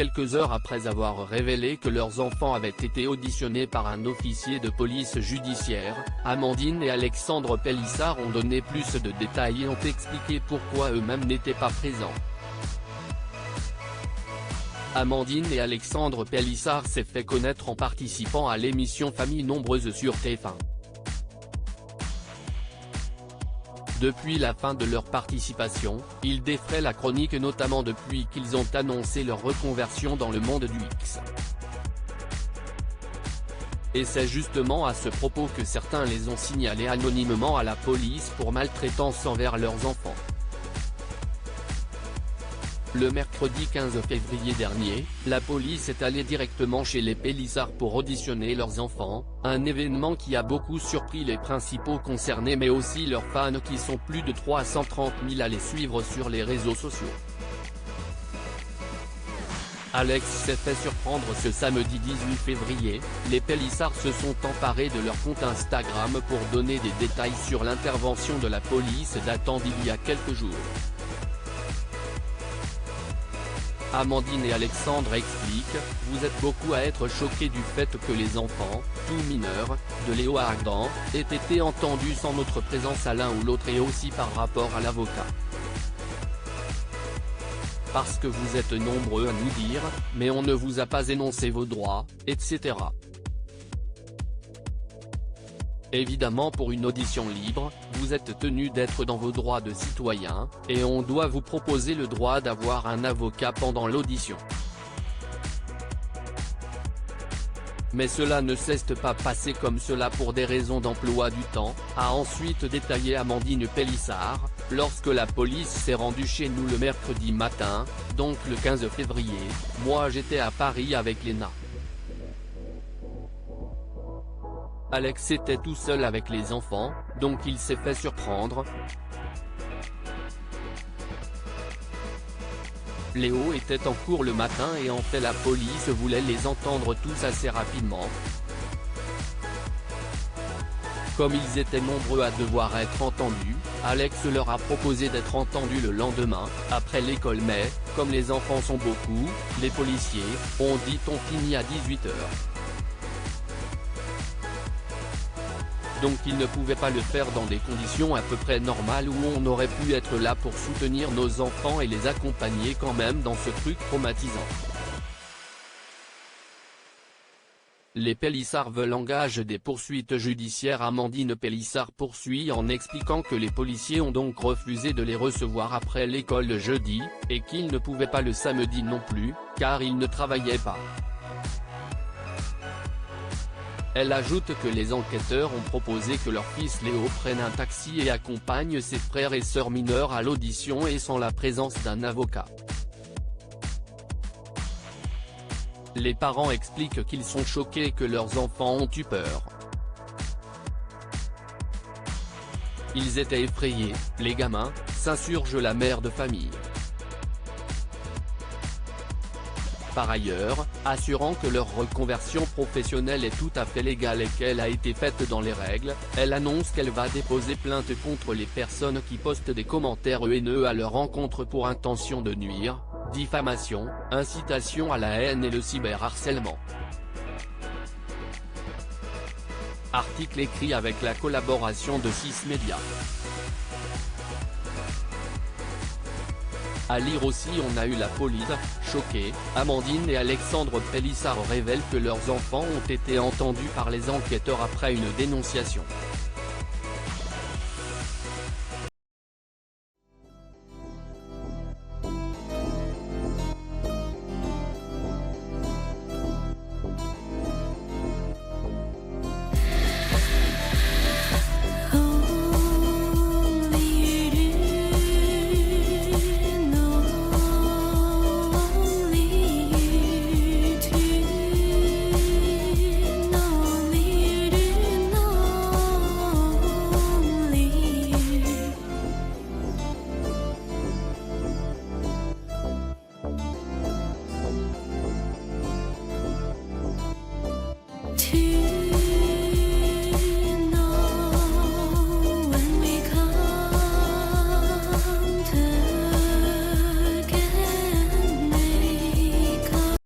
quelques heures après avoir révélé que leurs enfants avaient été auditionnés par un officier de police judiciaire, Amandine et Alexandre Pélissard ont donné plus de détails et ont expliqué pourquoi eux-mêmes n'étaient pas présents. Amandine et Alexandre Pélissard s'est fait connaître en participant à l'émission Famille Nombreuse sur TF1. Depuis la fin de leur participation, ils défraient la chronique notamment depuis qu'ils ont annoncé leur reconversion dans le monde du X. Et c'est justement à ce propos que certains les ont signalés anonymement à la police pour maltraitance envers leurs enfants. Le mercredi 15 février dernier, la police est allée directement chez les Pélissard pour auditionner leurs enfants, un événement qui a beaucoup surpris les principaux concernés mais aussi leurs fans qui sont plus de 330 000 à les suivre sur les réseaux sociaux. Alex s'est fait surprendre ce samedi 18 février, les Pélissard se sont emparés de leur compte Instagram pour donner des détails sur l'intervention de la police datant d'il y a quelques jours. Amandine et Alexandre expliquent « Vous êtes beaucoup à être choqués du fait que les enfants, tous mineurs, de Léo à Adam, aient été entendus sans notre présence à l'un ou l'autre et aussi par rapport à l'avocat. Parce que vous êtes nombreux à nous dire « Mais on ne vous a pas énoncé vos droits, etc. » Évidemment pour une audition libre, vous êtes tenu d'être dans vos droits de citoyen, et on doit vous proposer le droit d'avoir un avocat pendant l'audition. Mais cela ne s'est pas passé comme cela pour des raisons d'emploi du temps, a ensuite détaillé Amandine Pélissard, lorsque la police s'est rendue chez nous le mercredi matin, donc le 15 février, moi j'étais à Paris avec Léna. Alex était tout seul avec les enfants, donc il s'est fait surprendre. Léo était en cours le matin et en fait la police voulait les entendre tous assez rapidement. Comme ils étaient nombreux à devoir être entendus, Alex leur a proposé d'être entendus le lendemain, après l'école mais, comme les enfants sont beaucoup, les policiers, ont dit on finit à 18 h. Donc ils ne pouvaient pas le faire dans des conditions à peu près normales où on aurait pu être là pour soutenir nos enfants et les accompagner quand même dans ce truc traumatisant. Les Pélissard veulent engager des poursuites judiciaires. Amandine Pélissard poursuit en expliquant que les policiers ont donc refusé de les recevoir après l'école le jeudi, et qu'ils ne pouvaient pas le samedi non plus, car ils ne travaillaient pas. Elle ajoute que les enquêteurs ont proposé que leur fils Léo prenne un taxi et accompagne ses frères et sœurs mineurs à l'audition et sans la présence d'un avocat. Les parents expliquent qu'ils sont choqués et que leurs enfants ont eu peur. Ils étaient effrayés, les gamins, s'insurge la mère de famille. Par ailleurs, assurant que leur reconversion professionnelle est tout à fait légale et qu'elle a été faite dans les règles, elle annonce qu'elle va déposer plainte contre les personnes qui postent des commentaires haineux à leur encontre pour intention de nuire, diffamation, incitation à la haine et le cyberharcèlement. Article écrit avec la collaboration de 6 médias. À lire aussi on a eu la police, choquée, Amandine et Alexandre Pélissard révèlent que leurs enfants ont été entendus par les enquêteurs après une dénonciation.